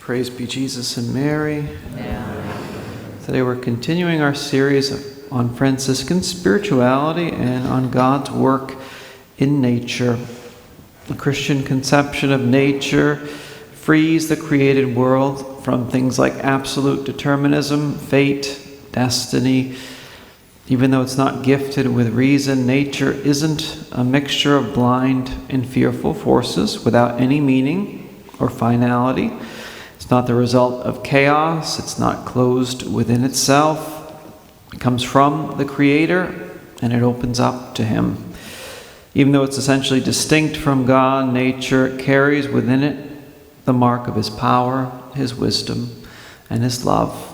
Praise be Jesus and Mary. Amen. Today we're continuing our series on Franciscan spirituality and on God's work in nature. The Christian conception of nature frees the created world from things like absolute determinism, fate, destiny. Even though it's not gifted with reason, nature isn't a mixture of blind and fearful forces without any meaning or finality. It's not the result of chaos. It's not closed within itself. It comes from the Creator, and it opens up to Him. Even though it's essentially distinct from God, nature carries within it the mark of His power, His wisdom, and His love.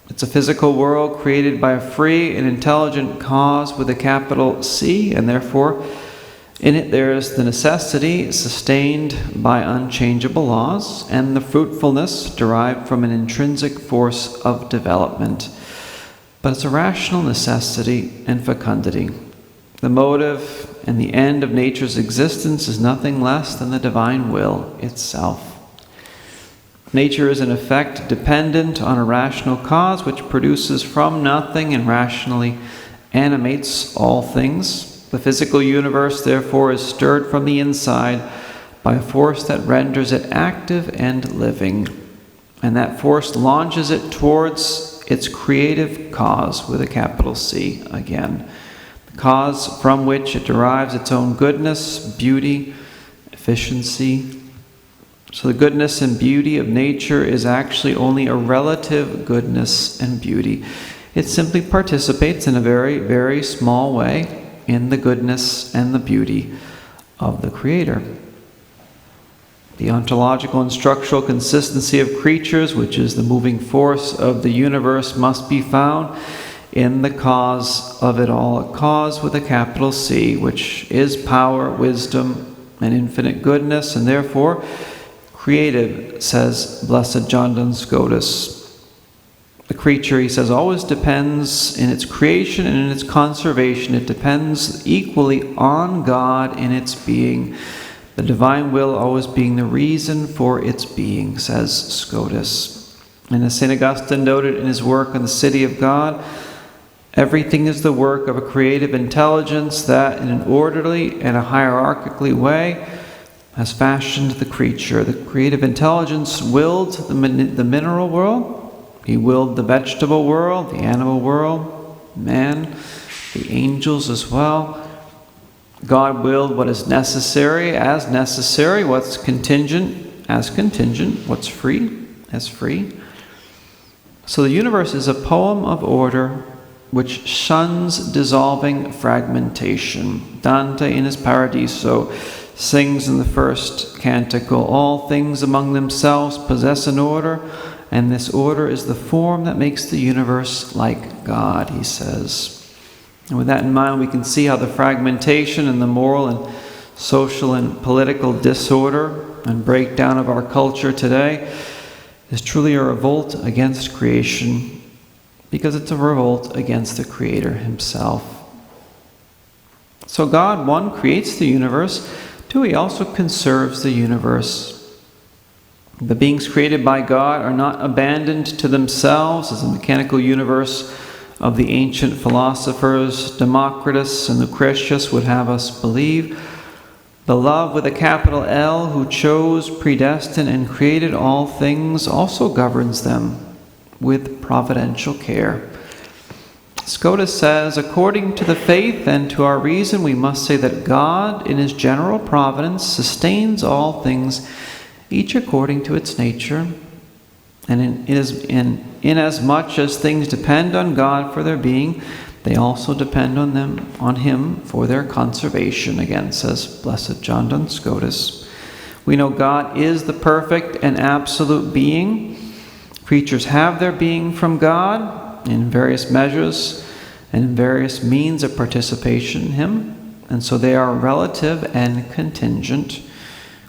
It's a physical world created by a free and intelligent cause with a capital C, and therefore in it there is the necessity sustained by unchangeable laws and the fruitfulness derived from an intrinsic force of development. But it's a rational necessity and fecundity. The motive and the end of nature's existence is nothing less than the divine will itself. Nature is in effect dependent on a rational cause which produces from nothing and rationally animates all things. The physical universe, therefore, is stirred from the inside by a force that renders it active and living. And that force launches it towards its creative cause, with a capital C again. The cause from which it derives its own goodness, beauty, efficiency. So the goodness and beauty of nature is actually only a relative goodness and beauty. It simply participates in a very, very small way in the goodness and the beauty of the Creator. The ontological and structural consistency of creatures, which is the moving force of the universe, must be found in the cause of it all, a cause with a capital C, which is power, wisdom, and infinite goodness, and therefore creative, says Blessed John Duns Scotus. The creature, he says, always depends in its creation and in its conservation. It depends equally on God in its being, the divine will always being the reason for its being, says Scotus. And as St. Augustine noted in his work on the City of God, everything is the work of a creative intelligence that, in an orderly and a hierarchically way, has fashioned the creature. The creative intelligence willed the mineral world. He willed the vegetable world, the animal world, man, the angels as well. God willed what is necessary as necessary, what's contingent as contingent, what's free as free. So the universe is a poem of order which shuns dissolving fragmentation. Dante in his Paradiso sings in the first canticle, all things among themselves possess an order, and this order is the form that makes the universe like God, he says. And with that in mind, we can see how the fragmentation and the moral and social and political disorder and breakdown of our culture today is truly a revolt against creation, because it's a revolt against the Creator himself. So God, one, creates the universe. Two, he also conserves the universe. The beings created by God are not abandoned to themselves as the mechanical universe of the ancient philosophers Democritus and Lucretius would have us believe. The love with a capital L who chose, predestined, and created all things also governs them with providential care. Scotus says, according to the faith and to our reason, we must say that God, in his general providence, sustains all things, each according to its nature, and inasmuch as things depend on God for their being, they also depend on Him for their conservation, again, says Blessed John Duns Scotus. We know God is the perfect and absolute being. Creatures have their being from God in various measures and in various means of participation in Him, and so they are relative and contingent.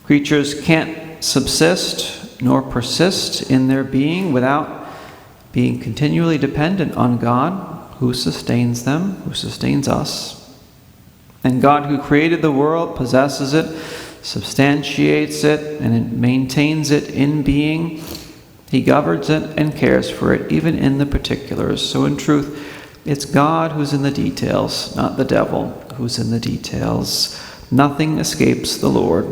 Creatures can't subsist nor persist in their being without being continually dependent on God, who sustains them, who sustains us. And God, who created the world, possesses it, substantiates it, and it maintains it in being He governs it and cares for it, even in the particulars. So in truth, it's God who's in the details, not the devil who's in the details. Nothing escapes the Lord.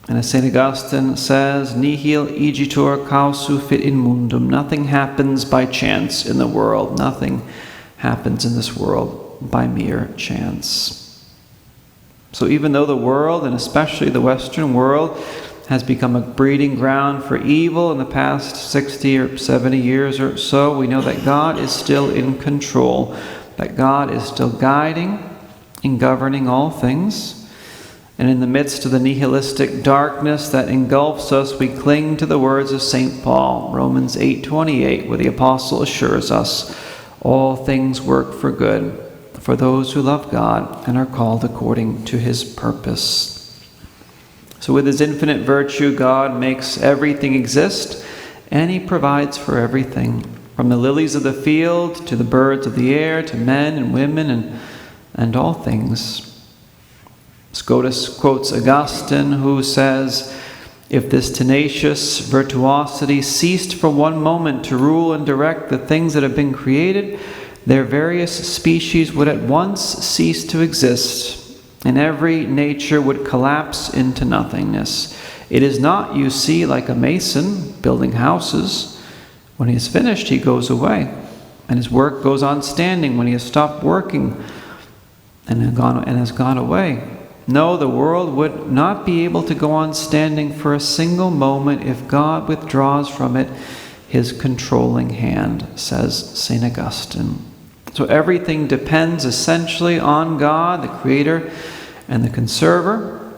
And as St. Augustine says, nihil igitur causu fit in mundum. Nothing happens by chance in the world. Nothing happens in this world by mere chance. So even though the world, and especially the Western world, has become a breeding ground for evil in the past 60 or 70 years or so, we know that God is still in control, that God is still guiding and governing all things. And in the midst of the nihilistic darkness that engulfs us, we cling to the words of St. Paul, Romans 8:28, where the apostle assures us, all things work for good for those who love God and are called according to his purpose. So with his infinite virtue, God makes everything exist, and he provides for everything, from the lilies of the field to the birds of the air, to men and women and all things. Scotus quotes Augustine, who says, if this tenacious virtuosity ceased for one moment to rule and direct the things that have been created, their various species would at once cease to exist, and every nature would collapse into nothingness. It is not, you see, like a mason building houses. When he is finished, he goes away, and his work goes on standing when he has stopped working and has gone away. No, the world would not be able to go on standing for a single moment if God withdraws from it his controlling hand, says St. Augustine. So everything depends essentially on God, the creator and the conserver,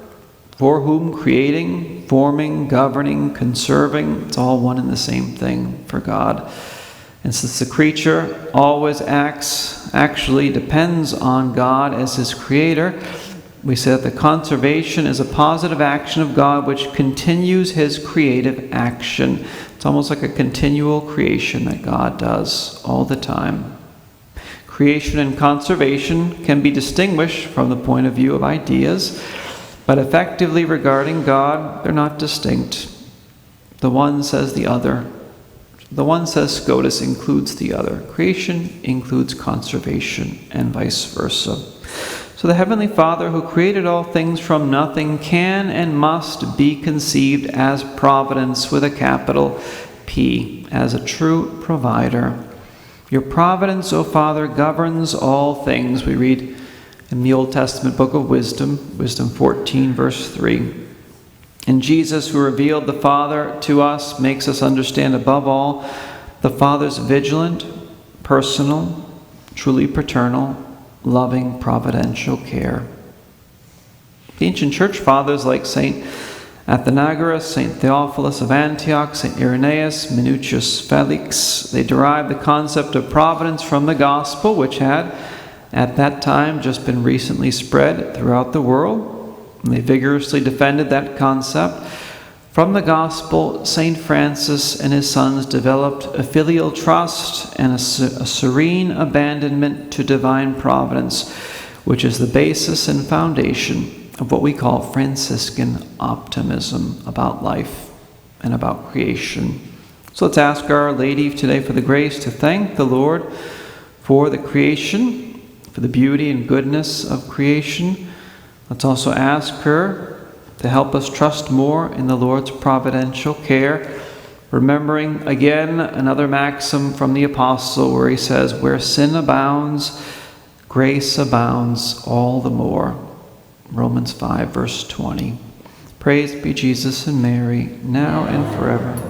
for whom creating, forming, governing, conserving, it's all one and the same thing for God. And since the creature always actually depends on God as his creator, we say that the conservation is a positive action of God which continues his creative action. It's almost like a continual creation that God does all the time. Creation and conservation can be distinguished from the point of view of ideas, but effectively regarding God, they're not distinct. The one says the other. The one, says Scotus, includes the other. Creation includes conservation, and vice versa. So the Heavenly Father, who created all things from nothing, can and must be conceived as providence with a capital P, as a true provider. Your providence, O Father, governs all things, we read in the Old Testament book of Wisdom, Wisdom 14, verse 3. And Jesus, who revealed the Father to us, makes us understand above all the Father's vigilant, personal, truly paternal, loving, providential care. The ancient church fathers like St. Athenagoras, St. Theophilus of Antioch, St. Irenaeus, Minucius Felix, they derived the concept of providence from the gospel, which had, at that time, just been recently spread throughout the world. And they vigorously defended that concept. From the gospel, St. Francis and his sons developed a filial trust and a serene abandonment to divine providence, which is the basis and foundation of what we call Franciscan optimism about life and about creation. So let's ask Our Lady today for the grace to thank the Lord for the creation, for the beauty and goodness of creation. Let's also ask her to help us trust more in the Lord's providential care, remembering again another maxim from the Apostle where he says, where sin abounds, grace abounds all the more. Romans 5, verse 20. Praise be Jesus and Mary, now and forever.